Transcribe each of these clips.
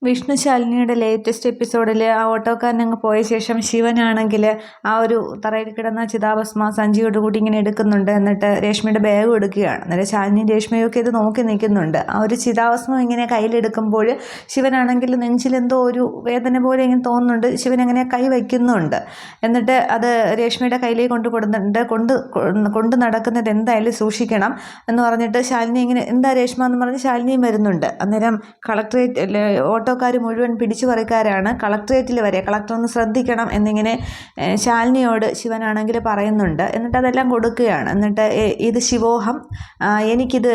Vishnu ശാലിനിയുടെ latest എപ്പിസോഡിൽ ആ ഓട്ടോക്കാരനങ്ങ് പോയ ശേഷം ശിവനാണെങ്കിൽ ആ ഒരു തറയിൽ കിടന്ന ചിതാഭസ്മ സഞ്ചിയോട് കൂടി ഇങ്ങനെ എടുക്കുന്നുണ്ട്. എന്നിട്ട് രേഷ്മയുടെ ബാഗും എടുക്കുകയാണ്. അന്നേരം ശാലിനി രേഷ്മയൊക്കെ ഇത് നോക്കി നിൽക്കുന്നുണ്ട്. ആ ഒരു ചിതാഭസ്മം ഇങ്ങനെ കയ്യിലെടുക്കുമ്പോൾ ശിവനാണെങ്കിൽ നെഞ്ചിലെന്തോ ഒരു വേദന പോലെ ഇങ്ങനെ തോന്നുന്നുണ്ട്. ശിവൻ അങ്ങനെ കൈ വയ്ക്കുന്നുണ്ട്. എന്നിട്ട് അത് രേഷ്മയുടെ കയ്യിലേക്ക് കൊടുക്കുന്നുണ്ട്. കൊണ്ട് നടക്കുന്നത് എന്തായാലും സൂക്ഷിക്കണം എന്ന് പറഞ്ഞിട്ട് ശാലിനി ഇങ്ങനെ എന്താ രേഷ്മ എന്ന് പറഞ്ഞ് ശാലിനിയും വരുന്നുണ്ട്. അന്നേരം കളക്ട്രേറ്റ് ഓട്ടോക്കാർ മുഴുവൻ പിടിച്ചു പറിക്കാരാണ്. കളക്ട്രേറ്റിൽ വരെ കളക്ടർ ഒന്ന് ശ്രദ്ധിക്കണം എന്നിങ്ങനെ ശാലിനിയോട് ശിവനാണെങ്കിൽ പറയുന്നുണ്ട്. എന്നിട്ട് അതെല്ലാം കൊടുക്കുകയാണ്. എന്നിട്ട് ഇത് ശിവോഹം, എനിക്കിത്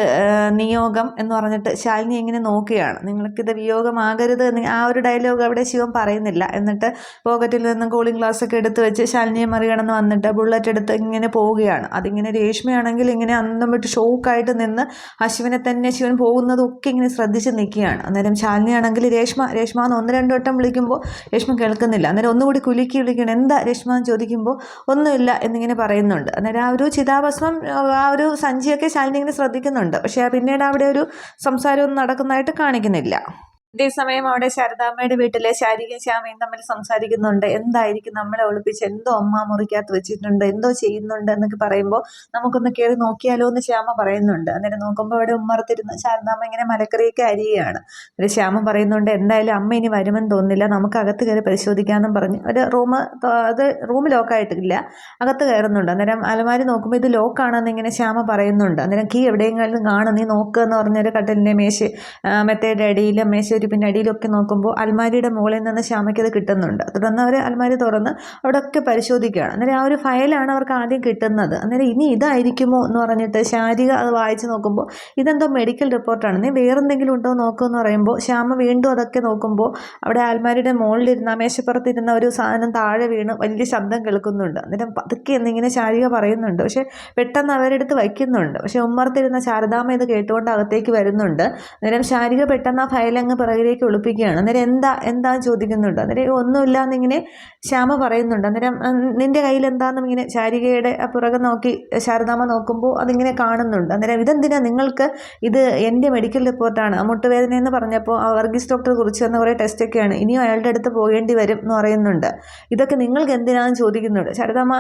നിയോഗം എന്ന് പറഞ്ഞിട്ട് ശാലിനി ഇങ്ങനെ നോക്കുകയാണ്. നിങ്ങൾക്കിത് വിയോഗമാകരുത് എന്ന് ആ ഒരു ഡയലോഗ് അവിടെ ശിവൻ പറയുന്നില്ല. എന്നിട്ട് പോക്കറ്റിൽ നിന്ന് കൂളിംഗ് ഗ്ലാസ് ഒക്കെ എടുത്ത് വെച്ച് ശാലിനിയെ മറികടന്ന് വന്നിട്ട് ബുള്ളറ്റ് എടുത്ത് ഇങ്ങനെ പോവുകയാണ്. അതിങ്ങനെ രേഷ്മയാണെങ്കിൽ ഇങ്ങനെ അന്തം വിട്ട് ഷോക്കായിട്ട് നിന്ന് ആ ശിവനെ തന്നെ ശിവൻ പോകുന്നതൊക്കെ ഇങ്ങനെ ശ്രദ്ധിച്ച് നിൽക്കുകയാണ്. അന്നേരം ശാലിനിയാണെങ്കിൽ രേഷ്മ എന്ന് ഒന്ന് രണ്ട് വട്ടം വിളിക്കുമ്പോൾ രേഷ്മ കേൾക്കുന്നില്ല. അന്നേരം ഒന്നുകൂടി കുലുക്കി വിളിക്കണം, എന്താ രേഷ്മ എന്ന് ചോദിക്കുമ്പോൾ ഒന്നുമില്ല എന്നിങ്ങനെ പറയുന്നുണ്ട്. അന്നേരം ആ ഒരു ചിതാഭസ്മം ആ ഒരു സഞ്ചിയൊക്കെ ശാലിനി ഇങ്ങനെ ശ്രദ്ധിക്കുന്നുണ്ട്. പക്ഷേ പിന്നീട് അവിടെ ഒരു സംസാരമൊന്നും നടക്കുന്നതായിട്ട് കാണിക്കുന്നില്ല. ഇതേസമയം അവിടെ ശാരദാമ്മയുടെ വീട്ടിലെ ശാരികയും ശ്യാമയും തമ്മിൽ സംസാരിക്കുന്നുണ്ട്. എന്തായിരിക്കും നമ്മളെ ഒളിപ്പിച്ച് എന്തോ അമ്മ മുറിക്കകത്ത് വെച്ചിട്ടുണ്ട്, എന്തോ ചെയ്യുന്നുണ്ട് എന്നൊക്കെ പറയുമ്പോൾ നമുക്കൊന്ന് കയറി നോക്കിയാലോ എന്ന് ശ്യാമ പറയുന്നുണ്ട്. അന്നേരം നോക്കുമ്പോൾ അവിടെ ഉമ്മറത്തിരുന്ന് ശാരദാമ്മ ഇങ്ങനെ മലക്കറിയൊക്കെ അരിയുകയാണ്. ഒരു ശ്യാമ പറയുന്നുണ്ട് എന്തായാലും അമ്മ ഇനി വരുമെന്ന് തോന്നുന്നില്ല, നമുക്ക് അകത്ത് കയറി പരിശോധിക്കാമെന്നും പറഞ്ഞ് ഒരു റൂം ലോക്കായിട്ടില്ല, അകത്ത് കയറുന്നുണ്ട്. അന്നേരം അലമാരി നോക്കുമ്പോൾ ഇത് ലോക്കാണെന്ന് ഇങ്ങനെ ശ്യാമ പറയുന്നുണ്ട്. അന്നേരം കീ എവിടെയെങ്കിലും കാണും, നീ നോക്കുക എന്ന് പറഞ്ഞൊരു കട്ടിലിൻ്റെ മെത്തയുടെ അടിയിലും പിന്നെ അടിയിലൊക്കെ നോക്കുമ്പോൾ അൽമാരിയുടെ മുകളിൽ നിന്ന് ശ്യാമയ്ക്കത് കിട്ടുന്നുണ്ട്. തുടർന്ന് അവർ അൽമാരി തുറന്ന് അവിടെയൊക്കെ പരിശോധിക്കുകയാണ്. അന്നേരം ആ ഒരു ഫയലാണ് അവർക്ക് ആദ്യം കിട്ടുന്നത്. അന്നേരം ഇനി ഇതായിരിക്കുമോ എന്ന് പറഞ്ഞിട്ട് ശാരിക അത് വായിച്ച് നോക്കുമ്പോൾ ഇതെന്തോ മെഡിക്കൽ റിപ്പോർട്ടാണ്, നീ വേറെന്തെങ്കിലും ഉണ്ടോ നോക്കുമെന്ന് പറയുമ്പോൾ ശ്യാമ വീണ്ടും അതൊക്കെ നോക്കുമ്പോൾ അവിടെ അൽമാരിയുടെ മുകളിലിരുന്ന മേശപ്പുറത്തിരുന്ന ഒരു സാധനം താഴെ വീണ് വലിയ ശബ്ദം കേൾക്കുന്നുണ്ട്. അന്നേരം പതുക്കെ എന്നിങ്ങനെ ശാരിക പറയുന്നുണ്ട്. പക്ഷെ പെട്ടെന്ന് അവരെടുത്ത് വയ്ക്കുന്നുണ്ട്. പക്ഷെ ഉമ്മർത്തിരുന്ന ശാരദാമ്മ ഇത് കേട്ടുകൊണ്ട് അകത്തേക്ക് വരുന്നുണ്ട്. അന്നേരം ശാരിക പെട്ടെന്ന് ആ ഫയലങ്ങ് പിറകിലേക്ക് ഒളിപ്പിക്കുകയാണ്. അന്നേരം എന്താ ചോദിക്കുന്നുണ്ട്. അന്നേരം ഒന്നുമില്ല എന്നിങ്ങനെ ശ്യാമ പറയുന്നുണ്ട്. അന്നേരം നിന്റെ കയ്യിൽ എന്താണെന്നും ഇങ്ങനെ ശാരികയുടെ പുറകെ നോക്കി ശാരദാമ്മ നോക്കുമ്പോൾ അതിങ്ങനെ കാണുന്നുണ്ട്. അന്നേരം ഇതെന്തിനാ നിങ്ങൾക്ക്, ഇത് എൻ്റെ മെഡിക്കൽ റിപ്പോർട്ടാണ്, മുട്ടുവേദന എന്ന് പറഞ്ഞപ്പോൾ ആ വർഗീസ് ഡോക്ടർ കുറിച്ച് തന്ന കുറേ ടെസ്റ്റൊക്കെയാണ്, ഇനിയും അയാളുടെ അടുത്ത് പോകേണ്ടി വരും എന്ന് പറയുന്നുണ്ട്. ഇതൊക്കെ നിങ്ങൾക്ക് എന്തിനാണെന്ന് ചോദിക്കുന്നുണ്ട്. ശാരദാമ്മ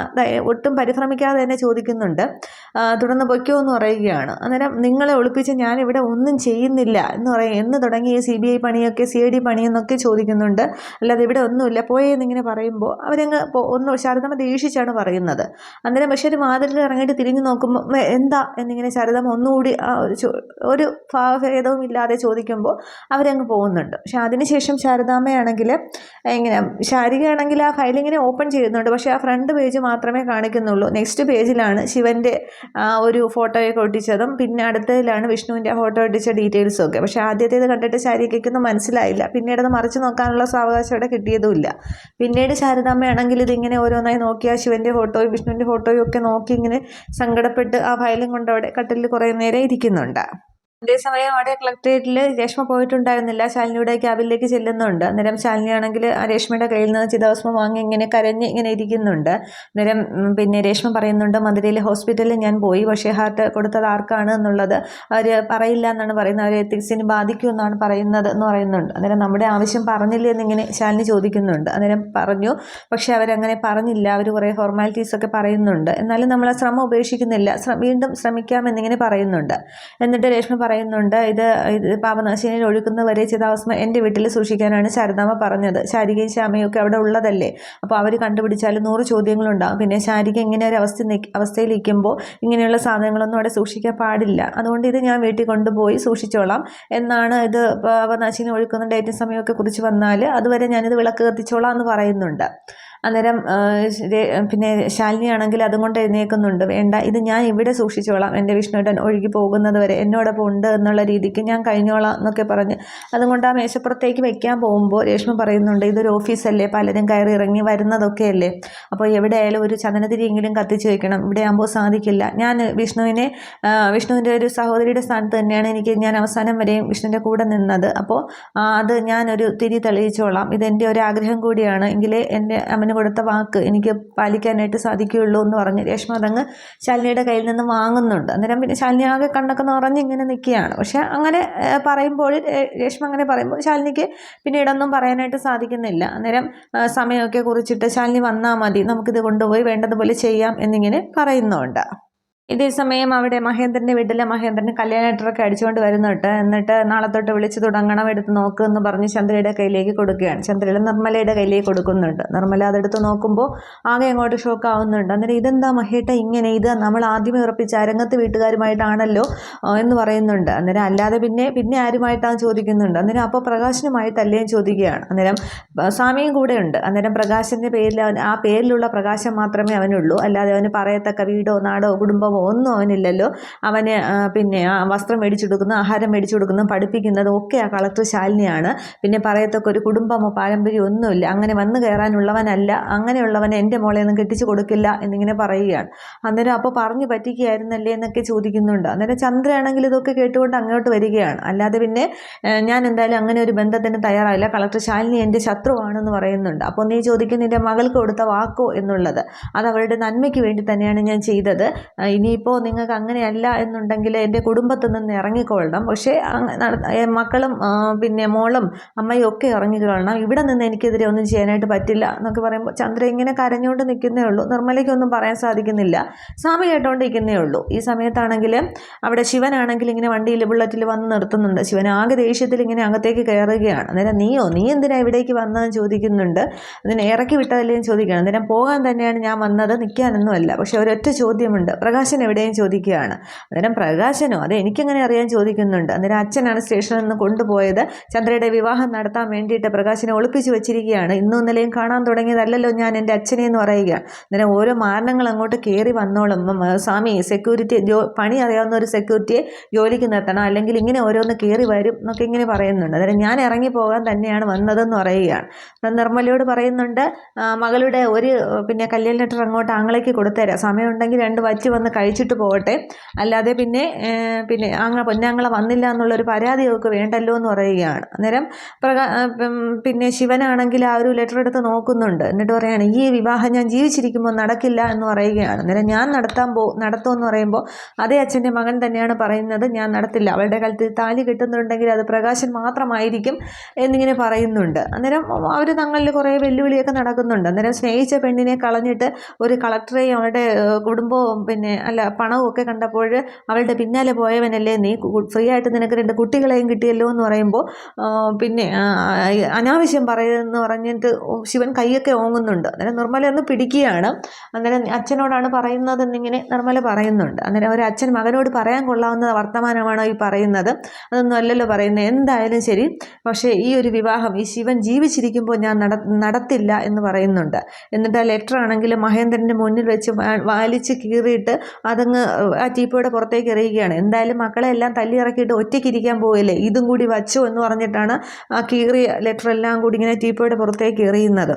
ഒട്ടും പരിഭ്രമിക്കാതെ തന്നെ ചോദിക്കുന്നുണ്ട്. തുടർന്ന് പൊയ്ക്കോ എന്ന് പറയുകയാണ്. അന്നേരം നിങ്ങളെ ഒളിപ്പിച്ച് ഞാൻ ഇവിടെ ഒന്നും ചെയ്യുന്നില്ല എന്ന് എന്ന് തുടങ്ങി CBI പണിയൊക്കെ CID പണിയെന്നൊക്കെ ചോദിക്കുന്നുണ്ട്. അല്ലാതെ ഇവിടെ ഒന്നുമില്ല പോയെന്നിങ്ങനെ പറയുമ്പോൾ അവരങ്ങ് ശാരദാമ്മ ദേഷിച്ചാണ് പറയുന്നത്. അന്നേരം പക്ഷേ ഒരു വാതിലിൽ ഇറങ്ങിയിട്ട് തിരിഞ്ഞു നോക്കുമ്പോൾ എന്താ എന്നിങ്ങനെ ശാരദാമ്മ ഒന്നുകൂടി ഒരു ഭാവഭേദവും ഇല്ലാതെ ചോദിക്കുമ്പോൾ അവരങ്ങ് പോകുന്നുണ്ട്. പക്ഷെ അതിനുശേഷം ശാരദാമ്മയാണെങ്കിൽ ഇങ്ങനെ ശാരികയാണെങ്കിൽ ആ ഫയലിങ്ങനെ ഓപ്പൺ ചെയ്യുന്നുണ്ട്. പക്ഷേ ആ ഫ്രണ്ട് പേജ് മാത്രമേ കാണിക്കുന്നുള്ളൂ. നെക്സ്റ്റ് പേജിലാണ് ശിവൻ്റെ ഒരു ഫോട്ടോയൊക്കെ ഒട്ടിച്ചതും പിന്നെ അടുത്തതിലാണ് വിഷ്ണുവിൻ്റെ ഫോട്ടോ ഒട്ടിച്ച ഡീറ്റെയിൽസും ഒക്കെ. പക്ഷേ ആദ്യത്തേത് കണ്ടിട്ട് ശാരികയ്ക്കൊന്നും മനസ്സിലായില്ല. പിന്നീട് അത് മറിച്ച് നോക്കാനുള്ള സാവകാശം അവിടെ കിട്ടിയതുമില്ല. പിന്നീട് ശാരദാമ്മയാണെങ്കിൽ ഇതിങ്ങനെ ഓരോന്നായി നോക്കിയാൽ ശിവൻ്റെ ഫോട്ടോയും വിഷ്ണുവിൻ്റെ ഫോട്ടോയും ഒക്കെ നോക്കി ഇങ്ങനെ സങ്കടപ്പെട്ട് ആ ഫയലും കൊണ്ട് അവിടെ കട്ടിലിൽ കുറേ നേരം ഇരിക്കുന്നുണ്ട്. അതേസമയം അവിടെ കളക്ട്രേറ്റിൽ രേഷ്മ പോയിട്ടുണ്ടായിരുന്നില്ല. ശാലിനിയുടെ ക്യാബിലേക്ക് ചെല്ലുന്നുണ്ട്. അന്നേരം ശാലിനിയാണെങ്കിൽ ആ രേഷ്മയുടെ കയ്യിൽ നിന്ന് ചിതാഭസ്മം വാങ്ങി ഇങ്ങനെ കരഞ്ഞ് ഇങ്ങനെ ഇരിക്കുന്നുണ്ട്. അന്നേരം പിന്നെ രേഷ്മ പറയുന്നുണ്ട് മധുരയിലെ ഹോസ്പിറ്റലിൽ ഞാൻ പോയി, പക്ഷേ ഹാർട്ട് കൊടുത്തത് ആർക്കാണ് എന്നുള്ളത് അവർ പറയില്ല എന്നാണ് പറയുന്നത്, അവർ എത്തിക്സിന് ബാധിക്കും എന്നാണ് പറയുന്നത് എന്ന് പറയുന്നുണ്ട്. അന്നേരം നമ്മുടെ ആവശ്യം പറഞ്ഞില്ലേ എന്നിങ്ങനെ ശാലിനി ചോദിക്കുന്നുണ്ട്. അന്നേരം പറഞ്ഞു, പക്ഷേ അവരങ്ങനെ പറഞ്ഞില്ല, അവർ കുറേ ഫോർമാലിറ്റീസൊക്കെ പറയുന്നുണ്ട്, എന്നാലും നമ്മൾ ആ ശ്രമം ഉപേക്ഷിക്കുന്നില്ല, വീണ്ടും ശ്രമിക്കാമെന്നിങ്ങനെ പറയുന്നുണ്ട്. എന്നിട്ട് രേഷ്മ പറയുന്നുണ്ട് ഇത് പാപനാശിനിയിൽ ഒഴുക്കുന്നവരെ ചിതാഭസ്മം എൻ്റെ വീട്ടിൽ സൂക്ഷിക്കാനാണ് ശാരദാമ്മ പറഞ്ഞത്. ശാരികയും ശ്യാമയും ഒക്കെ അവിടെ ഉള്ളതല്ലേ, അപ്പോൾ അവർ കണ്ടുപിടിച്ചാൽ 100 ചോദ്യങ്ങളുണ്ടാകും. പിന്നെ ശാരിക ഇങ്ങനെ ഒരു അവസ്ഥയിലിരിക്കുമ്പോൾ ഇങ്ങനെയുള്ള സാധനങ്ങളൊന്നും അവിടെ സൂക്ഷിക്കാൻ പാടില്ല, അതുകൊണ്ട് ഇത് ഞാൻ വീട്ടിൽ കൊണ്ടുപോയി സൂക്ഷിച്ചോളാം എന്നാണ്. ഇത് പാപനാശിനി ഒഴുക്കുന്ന ഡേറ്റും സമയമൊക്കെ കുറിച്ച് വന്നാൽ അതുവരെ ഞാനിത് വിളക്ക് കത്തിച്ചോളാം എന്ന് പറയുന്നുണ്ട്. അന്നേരം പിന്നെ ശാലിനിയാണെങ്കിൽ അതുകൊണ്ട് എഴുന്നേൽക്കുന്നുണ്ട്. വേണ്ട, ഇത് ഞാൻ ഇവിടെ സൂക്ഷിച്ചോളാം, എൻ്റെ വിഷ്ണുവേട്ടൻ ഒഴുകി പോകുന്നത് വരെ എന്നോടൊപ്പം ഉണ്ട് എന്നുള്ള രീതിക്ക് ഞാൻ കഴിഞ്ഞോളാം എന്നൊക്കെ പറഞ്ഞ് അതുകൊണ്ട് ആ മേശപ്പുറത്തേക്ക് വെക്കാൻ പോകുമ്പോൾ രേഷ്മ പറയുന്നുണ്ട് ഇതൊരു ഓഫീസല്ലേ, പലരും കയറി ഇറങ്ങി വരുന്നതൊക്കെയല്ലേ, അപ്പോൾ എവിടെയായാലും ഒരു ചന്ദനത്തിരിയെങ്കിലും കത്തിച്ച് വെക്കണം, ഇവിടെ ആകുമ്പോൾ സാധിക്കില്ല. ഞാൻ വിഷ്ണുവിൻ്റെ ഒരു സഹോദരിയുടെ സ്ഥാനത്ത് തന്നെയാണ് ഞാൻ അവസാനം വരെയും വിഷ്ണുവിൻ്റെ കൂടെ നിന്നത്, അപ്പോൾ അത് ഞാനൊരു തിരി തെളിയിച്ചോളാം, ഇതെൻ്റെ ഒരു ആഗ്രഹം കൂടിയാണ്, എങ്കിലേ എൻ്റെ അമ്മന് കൊടുത്ത വാക്ക് എനിക്ക് പാലിക്കാനായിട്ട് സാധിക്കുകയുള്ളൂ എന്ന് പറഞ്ഞ് രേഷ്മ അതങ്ങ് ശാലിനിയുടെ കയ്യിൽ നിന്ന് വാങ്ങുന്നുണ്ട്. അന്നേരം പിന്നെ ശാലിനി ആകെ കണ്ണൊക്കെ നിറഞ്ഞ് ഇങ്ങനെ നിൽക്കുകയാണ്. പക്ഷെ അങ്ങനെ പറയുമ്പോൾ രേഷ്മ അങ്ങനെ പറയുമ്പോൾ ശാലിനിക്ക് പിന്നീടൊന്നും പറയാനായിട്ട് സാധിക്കുന്നില്ല. അന്നേരം സമയമൊക്കെ കുറിച്ചിട്ട് ശാലിനി വന്നാൽ മതി, നമുക്കിത് കൊണ്ടുപോയി വേണ്ടതുപോലെ ചെയ്യാം എന്നിങ്ങനെ പറയുന്നുണ്ട്. ഇതേ സമയം അവിടെ മഹേന്ദ്രൻ്റെ വീട്ടിൽ മഹേന്ദ്രന് കല്യാണ ലെറ്ററൊക്കെ അടിച്ചുകൊണ്ട് വരുന്നുണ്ട്. എന്നിട്ട് നാളെ തൊട്ട് വിളിച്ച് തുടങ്ങണം, എടുത്ത് നോക്ക് എന്ന് പറഞ്ഞ് ചന്ദ്രയുടെ കയ്യിലേക്ക് കൊടുക്കുകയാണ്. ചന്ദ്രയുടെ നിർമ്മലയുടെ കയ്യിലേക്ക് കൊടുക്കുന്നുണ്ട്. നിർമ്മല അതെടുത്ത് നോക്കുമ്പോൾ ആകെ അങ്ങോട്ട് ഷോക്ക് ആവുന്നുണ്ട്. അന്നേരം ഇതെന്താ മഹേട്ട ഇങ്ങനെ, ഇത് നമ്മൾ ആദ്യമേ ഉറപ്പിച്ച അരങ്ങത്ത് വീട്ടുകാരുമായിട്ടാണല്ലോ എന്ന് പറയുന്നുണ്ട്. അന്നേരം അല്ലാതെ പിന്നെ ആരുമായിട്ടാണ് ചോദിക്കുന്നുണ്ട്. അന്നേരം അപ്പോൾ പ്രകാശനുമായിട്ടല്ലേയും ചോദിക്കുകയാണ്. അന്നേരം സ്വാമിയും കൂടെ ഉണ്ട്. അന്നേരം പ്രകാശൻ്റെ പേരിൽ ആ പേരിലുള്ള പ്രകാശം മാത്രമേ അവനുള്ളൂ, അല്ലാതെ അവന് പറയത്തക്ക വീടോ നാടോ കുടുംബമോ ഒന്നും അവനില്ലല്ലോ. അവന് പിന്നെ വസ്ത്രം മേടിച്ചു കൊടുക്കുന്നു, ആഹാരം മേടിച്ചു കൊടുക്കുന്നു, പഠിപ്പിക്കുന്നതും ഒക്കെ ആ കളക്ടർ ശാലിനിയാണ്. പിന്നെ പറയത്തൊക്കെ ഒരു കുടുംബമോ പാരമ്പര്യമോ ഒന്നുമില്ല, അങ്ങനെ വന്നു കയറാനുള്ളവനല്ല, അങ്ങനെയുള്ളവനെ എൻ്റെ മോളെ ഒന്നും കെട്ടിച്ചു കൊടുക്കില്ല എന്നിങ്ങനെ പറയുകയാണ്. അന്നേരം അപ്പോൾ പറഞ്ഞു പറ്റിക്കുകയായിരുന്നല്ലേ എന്നൊക്കെ ചോദിക്കുന്നുണ്ട്. അന്നേരം ചന്ദ്രയാണെങ്കിൽ ഇതൊക്കെ കേട്ടുകൊണ്ട് അങ്ങോട്ട് വരികയാണ്. അല്ലാതെ പിന്നെ ഞാൻ എന്തായാലും അങ്ങനെ ഒരു ബന്ധത്തിന് തയ്യാറായില്ല, കളക്ടർ ശാലിനി എൻ്റെ ശത്രുവാണെന്ന് പറയുന്നുണ്ട്. അപ്പോൾ നീ ചോദിക്കും നിൻ്റെ മകൾക്ക് കൊടുത്ത വാക്കോ എന്നുള്ളത്. അത് അവളുടെ നന്മയ്ക്ക് വേണ്ടി തന്നെയാണ് ഞാൻ ചെയ്തത്. ഇനിയിപ്പോൾ നിങ്ങൾക്ക് അങ്ങനെയല്ല എന്നുണ്ടെങ്കിൽ എൻ്റെ കുടുംബത്തിൽ നിന്ന് ഇറങ്ങിക്കൊള്ളണം, പക്ഷേ മക്കളും പിന്നെ മോളും അമ്മയും ഒക്കെ ഇറങ്ങിക്കൊള്ളണം, ഇവിടെ നിന്ന് എനിക്കെതിരെ ഒന്നും ചെയ്യാനായിട്ട് പറ്റില്ല എന്നൊക്കെ പറയുമ്പോൾ ചന്ദ്ര ഇങ്ങനെ കരഞ്ഞുകൊണ്ട് നിൽക്കുന്നേ ഉള്ളൂ. നിർമ്മലയ്ക്കൊന്നും പറയാൻ സാധിക്കുന്നില്ല. സ്വാമി കേട്ടോണ്ടിരിക്കുന്നേ ഉള്ളൂ. ഈ സമയത്താണെങ്കിൽ അവിടെ ശിവനാണെങ്കിൽ ഇങ്ങനെ വണ്ടിയിൽ ബുള്ളറ്റിൽ വന്ന് നിർത്തുന്നുണ്ട്. ശിവൻ ആകെ ദേഷ്യത്തിൽ ഇങ്ങനെ അകത്തേക്ക് കയറുകയാണ്. അന്നേരം നീ എന്തിനാ ഇവിടേക്ക് വന്നതെന്ന് ചോദിക്കുന്നുണ്ട്. അതിനെ ഇറക്കി വിട്ടതല്ലേ ചോദിക്കുകയാണ്. അന്നേരം പോകാൻ തന്നെയാണ് ഞാൻ വന്നത്, നിൽക്കാനൊന്നുമല്ല. പക്ഷെ ഒരൊറ്റ ചോദ്യമുണ്ട്, പ്രകാശൻ എവിടെയും ചോദിക്കുകയാണ്. അന്നേരം പ്രകാശനോ, അത് എനിക്കെങ്ങനെ അറിയാൻ ചോദിക്കുന്നുണ്ട്. അന്നേരം അച്ഛനാണ് സ്റ്റേഷനിൽ നിന്ന് കൊണ്ടുപോയത്, ചന്ദ്രയുടെ വിവാഹം നടത്താൻ വേണ്ടിയിട്ട് പ്രകാശനെ ഒളിപ്പിച്ചു വെച്ചിരിക്കുകയാണ്. ഇന്നും ഇന്നലെയും കാണാൻ തുടങ്ങിയതല്ലല്ലോ ഞാൻ എൻ്റെ അച്ഛനെ എന്ന് പറയുകയാണ്. അന്നേരം ഓരോ മാരണങ്ങൾ അങ്ങോട്ട് കയറി വന്നോളും. സ്വാമി സെക്യൂരിറ്റി പണി അറിയാവുന്ന ഒരു സെക്യൂരിറ്റിയെ ജോലിക്ക് നിർത്തണം, അല്ലെങ്കിൽ ഇങ്ങനെ ഓരോന്ന് കയറി വരും എന്നൊക്കെ ഇങ്ങനെ പറയുന്നുണ്ട്. അന്നേരം ഞാൻ ഇറങ്ങി പോകാൻ തന്നെയാണ് വന്നതെന്ന് പറയുകയാണ്. നിർമ്മലയോട് പറയുന്നുണ്ട്, മകളുടെ ഒരു പിന്നെ കല്യാണ ലെറ്റർ അങ്ങോട്ട് ആങ്ങളേക്ക് കൊടുത്തേരാം, സമയമുണ്ടെങ്കിൽ 2 വച്ച് വന്ന് കഴിച്ചിട്ട് പോകട്ടെ, അല്ലാതെ പിന്നെ പൊന്നാങ്ങളെ വന്നില്ല എന്നുള്ളൊരു പരാതി അവർക്ക് വേണ്ടല്ലോ എന്ന് പറയുകയാണ്. അന്നേരം പിന്നെ ശിവനാണെങ്കിൽ ആ ഒരു ലെറ്റർ എടുത്ത് നോക്കുന്നുണ്ട്. എന്നിട്ട് പറയുകയാണ്, ഈ വിവാഹം ഞാൻ ജീവിച്ചിരിക്കുമ്പോൾ നടക്കില്ല എന്ന് പറയുകയാണ്. അന്നേരം ഞാൻ നടത്തുമെന്ന് പറയുമ്പോൾ അതേ അച്ഛൻ്റെ മകൻ തന്നെയാണ് പറയുന്നത്, ഞാൻ നടത്തില്ല, അവളുടെ കഴുത്തിൽ താലി കെട്ടുന്നുണ്ടെങ്കിൽ അത് പ്രകാശൻ മാത്രമായിരിക്കും എന്നിങ്ങനെ പറയുന്നുണ്ട്. അന്നേരം അവർ തങ്ങളിൽ കുറേ വെല്ലുവിളിയൊക്കെ നടക്കുന്നുണ്ട്. അന്നേരം സ്നേഹിച്ച പെണ്ണിനെ കളഞ്ഞിട്ട് ഒരു കളക്ടറെയും അവളുടെ കുടുംബവും പണവും ഒക്കെ കണ്ടപ്പോൾ അവളുടെ പിന്നാലെ പോയവനല്ലേ നീ, ഫ്രീ ആയിട്ട് നിനക്ക് 2 കുട്ടികളെയും കിട്ടിയല്ലോ എന്ന് പറയുമ്പോൾ പിന്നെ അനാവശ്യം പറയുമെന്ന് പറഞ്ഞിട്ട് ശിവൻ കൈയൊക്കെ ഓങ്ങുന്നുണ്ട്. അന്നേരം നിർമ്മല ഒന്ന് പിടിക്കുകയാണ്. അന്നേരം അച്ഛനോടാണ് പറയുന്നതെന്നിങ്ങനെ നിർമ്മല പറയുന്നുണ്ട്. അന്നേരം ഒരു അച്ഛൻ മകനോട് പറയാൻ കൊള്ളാവുന്ന വർത്തമാനമാണോ ഈ പറയുന്നത്, അതൊന്നും അല്ലല്ലോ പറയുന്നത്. എന്തായാലും ശരി, പക്ഷേ ഈ ഒരു വിവാഹം ഈ ശിവൻ ജീവിച്ചിരിക്കുമ്പോൾ ഞാൻ നടത്തില്ല എന്ന് പറയുന്നുണ്ട്. എന്നിട്ട് ആ ലെറ്റർ ആണെങ്കിൽ മഹേന്ദ്രൻ്റെ മുന്നിൽ വെച്ച് വലിച്ച് കീറിയിട്ട് അതങ്ങ് ആ ടീപ്പോയുടെ പുറത്തേക്ക് എറിയുകയാണ്. എന്തായാലും മക്കളെ എല്ലാം തല്ലി ഇറക്കിയിട്ട് ഒറ്റയ്ക്ക് ഇരിക്കാൻ പോയില്ലേ, ഇതും കൂടി വച്ചു എന്ന് പറഞ്ഞിട്ടാണ് ആ കീറിയ ലെറ്റർ എല്ലാം കൂടി ഇങ്ങനെ ടീപ്പോയുടെ പുറത്തേക്ക് എറിയുന്നത്.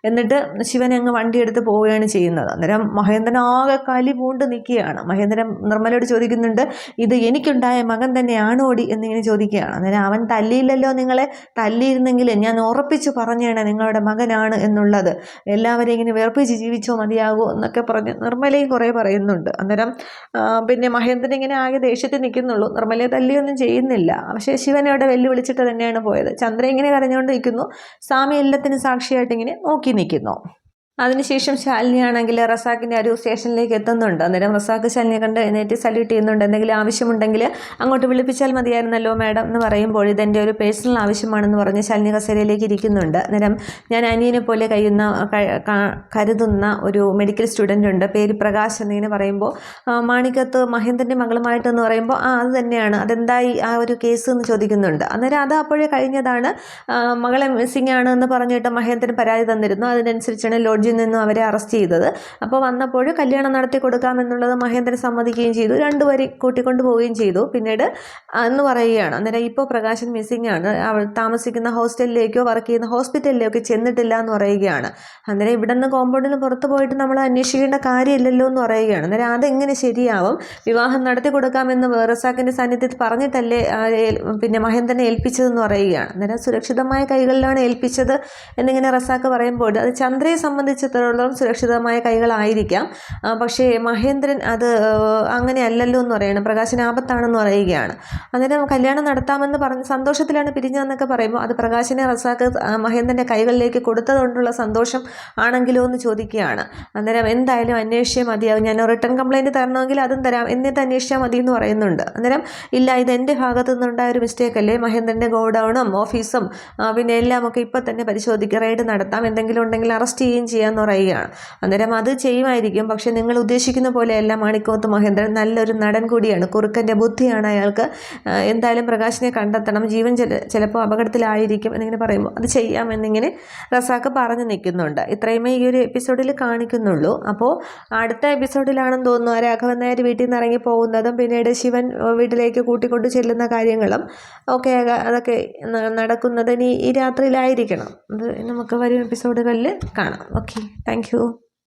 എന്നിട്ട് ശിവൻ അങ്ങ് വണ്ടി എടുത്ത് പോവുകയാണ് ചെയ്യുന്നത്. അന്നേരം മഹേന്ദ്രൻ ആകെ കലി പൂണ്ട് നിൽക്കുകയാണ്. മഹേന്ദ്രൻ നിർമ്മലയോട് ചോദിക്കുന്നുണ്ട്, ഇത് എനിക്കുണ്ടായ മകൻ തന്നെയാണോ ഓടി എന്നിങ്ങനെ ചോദിക്കുകയാണ്. അന്നേരം അവൻ തല്ലിയില്ലല്ലോ നിങ്ങളെ, തല്ലിയിരുന്നെങ്കിൽ ഞാൻ ഉറപ്പിച്ചു പറഞ്ഞേണേ നിങ്ങളുടെ മകനാണ് എന്നുള്ളത്, എല്ലാവരെയും ഇങ്ങനെ വേർപ്പിച്ച് ജീവിച്ചോ മതിയാകൂ എന്നൊക്കെ പറഞ്ഞ് നിർമ്മലയും കുറേ പറയുന്നുണ്ട്. അന്നേരം പിന്നെ മഹേന്ദ്രൻ ഇങ്ങനെ ആകെ ദേഷ്യത്തിൽ നിൽക്കുന്നുള്ളൂ, നിർമ്മലയെ തല്ലിയൊന്നും ചെയ്യുന്നില്ല. പക്ഷേ ശിവനോടെ വെല്ലുവിളിച്ചിട്ട് തന്നെയാണ് പോയത്. ചന്ദ്ര ഇങ്ങനെ കരഞ്ഞുകൊണ്ട് നിൽക്കുന്നു, സ്വാമി എല്ലാത്തിനും സാക്ഷിയായിട്ട് ഇങ്ങനെ നോക്കി നിൽക്കുന്നു. അതിനുശേഷം ശാലിനിയാണെങ്കിൽ റസാഖിൻ്റെ ഒരു സ്റ്റേഷനിലേക്ക് എത്തുന്നുണ്ട്. അന്നേരം റസാഖ് ശാലിനിയെ കണ്ട് എഴുന്നേറ്റ് സല്യൂട്ട് ചെയ്യുന്നുണ്ട്. എന്തെങ്കിലും ആവശ്യമുണ്ടെങ്കിൽ അങ്ങോട്ട് വിളിപ്പിച്ചാൽ മതിയായിരുന്നല്ലോ മാഡം എന്ന് പറയുമ്പോൾ ഇതെൻ്റെ ഒരു പേഴ്സണൽ ആവശ്യമാണെന്ന് പറഞ്ഞ് ശാലിനി കസേരയിലേക്ക് ഇരിക്കുന്നുണ്ട്. അന്നേരം ഞാൻ അനിയനെ പോലെ കരുതുന്ന ഒരു മെഡിക്കൽ സ്റ്റുഡൻ്റ് ഉണ്ട്, പേര് പ്രകാശ് എന്നിങ്ങനെ പറയുമ്പോൾ മാണിക്കത്ത് മഹേന്ദ്രൻ്റെ മകളുമായിട്ടെന്ന് പറയുമ്പോൾ അത് തന്നെയാണ്, അതെന്തായി ആ ഒരു കേസ് എന്ന് ചോദിക്കുന്നുണ്ട്. അന്നേരം അത് അപ്പോഴേ കഴിഞ്ഞതാണ്, മകളെ മിസ്സിംഗ് ആണ് എന്ന് പറഞ്ഞിട്ട് മഹേന്ദ്രൻ പരാതി തന്നിരുന്നു. അതിനനുസരിച്ചാണ് ലോഡ്ജിൽ നിന്നും അവരെ അറസ്റ്റ് ചെയ്തത്. അപ്പോൾ വന്നപ്പോൾ കല്യാണം നടത്തി കൊടുക്കാമെന്നുള്ളത് മഹേന്ദ്രൻ സമ്മതിക്കുകയും ചെയ്തു, 2 വരി കൂട്ടിക്കൊണ്ട് പോവുകയും ചെയ്തു. പിന്നീട് എന്ന് പറയുകയാണ്. അന്നേരം ഇപ്പോൾ പ്രകാശൻ മിസ്സിംഗ് ആണ്, അവൾ താമസിക്കുന്ന ഹോസ്റ്റലിലേക്കോ വർക്ക് ചെയ്യുന്ന ഹോസ്പിറ്റലിലേക്കോ ചെന്നിട്ടില്ല എന്ന് പറയുകയാണ്. അന്നേരം ഇവിടെ നിന്ന് കോമ്പൗണ്ടിന് പുറത്ത് പോയിട്ട് നമ്മൾ അന്വേഷിക്കേണ്ട കാര്യമില്ലല്ലോ എന്ന് പറയുകയാണ്. അന്നേരം അതെങ്ങനെ ശരിയാവും, വിവാഹം നടത്തി കൊടുക്കാമെന്ന് റസാഖിൻ്റെ സാന്നിധ്യത്തിൽ പറഞ്ഞിട്ടല്ലേ പിന്നെ മഹേന്ദ്രനെ ഏൽപ്പിച്ചതെന്ന് പറയുകയാണ്. അന്നേരം സുരക്ഷിതമായ കൈകളിലാണ് ഏൽപ്പിച്ചത് എന്നിങ്ങനെ റസാഖ് പറയുമ്പോൾ അത് ചന്ദ്രയെ സംബന്ധിച്ച് സംബന്ധിച്ചിടത്തോളം സുരക്ഷിതമായ കൈകളായിരിക്കാം. പക്ഷേ മഹേന്ദ്രൻ അത് അങ്ങനെയല്ലല്ലോ എന്ന് പറയണം, പ്രകാശിന് ആപത്താണെന്ന് പറയുകയാണ്. അന്നേരം കല്യാണം നടത്താമെന്ന് പറഞ്ഞ് സന്തോഷത്തിലാണ് പിരിഞ്ഞതെന്നൊക്കെ പറയുമ്പോൾ അത് പ്രകാശിനെ റസാഖ് മഹേന്ദ്രൻ്റെ കൈകളിലേക്ക് കൊടുത്തതുകൊണ്ടുള്ള സന്തോഷം ആണെങ്കിലോ എന്ന് ചോദിക്കുകയാണ്. അന്നേരം എന്തായാലും അന്വേഷിച്ചേ മതിയാകും, ഞാൻ റിട്ടേൺ കംപ്ലയിൻറ്റ് തരണമെങ്കിൽ അതും തരാം, എന്നിട്ട് അന്വേഷിച്ചാൽ മതി എന്ന് പറയുന്നുണ്ട്. അന്നേരം ഇല്ല, ഇത് എൻ്റെ ഭാഗത്തു നിന്നുണ്ടായ ഒരു മിസ്റ്റേക്ക് അല്ലേ, മഹേന്ദ്രൻ്റെ ഗോഡൗണും ഓഫീസും പിന്നെ എല്ലാമൊക്കെ ഇപ്പോൾ തന്നെ പരിശോധിക്കുക, റെയ്ഡ് നടത്താം, എന്തെങ്കിലും ഉണ്ടെങ്കിൽ അറസ്റ്റ് ചെയ്യുകയും ചെയ്യാമെന്ന് പറയുകയാണ്. അന്നേരം അത് ചെയ്യുമായിരിക്കും. പക്ഷേ നിങ്ങൾ ഉദ്ദേശിക്കുന്ന പോലെയല്ല മാണിക്കോത്ത് മഹേന്ദ്രൻ നല്ലൊരു നടൻ കൂടിയാണ്, കുറുക്കൻ്റെ ബുദ്ധിയാണ് അയാൾക്ക്. എന്തായാലും പ്രകാശിനെ കണ്ടെത്തണം, ജീവൻ ചിലപ്പോൾ അപകടത്തിലായിരിക്കും എന്നിങ്ങനെ പറയുമ്പോൾ അത് ചെയ്യാമെന്നിങ്ങനെ റസാഖ് പറഞ്ഞു നിൽക്കുന്നുണ്ട്. ഇത്രയുമേ ഈ ഒരു എപ്പിസോഡിൽ കാണിക്കുന്നുള്ളൂ. അപ്പോൾ അടുത്ത എപ്പിസോഡിലാണെന്ന് തോന്നുന്നു രാഘവൻ നായർ വീട്ടിൽ നിന്ന് ഇറങ്ങി പോകുന്നതും പിന്നീട് ശിവൻ വീട്ടിലേക്ക് കൂട്ടിക്കൊണ്ട് ചെല്ലുന്ന കാര്യങ്ങളും ഒക്കെ അതൊക്കെ നടക്കുന്നത് ഇനി ഈ രാത്രിയിലായിരിക്കണം. അത് നമുക്ക് വരും എപ്പിസോഡുകളിൽ കാണാം. Okay, thank you.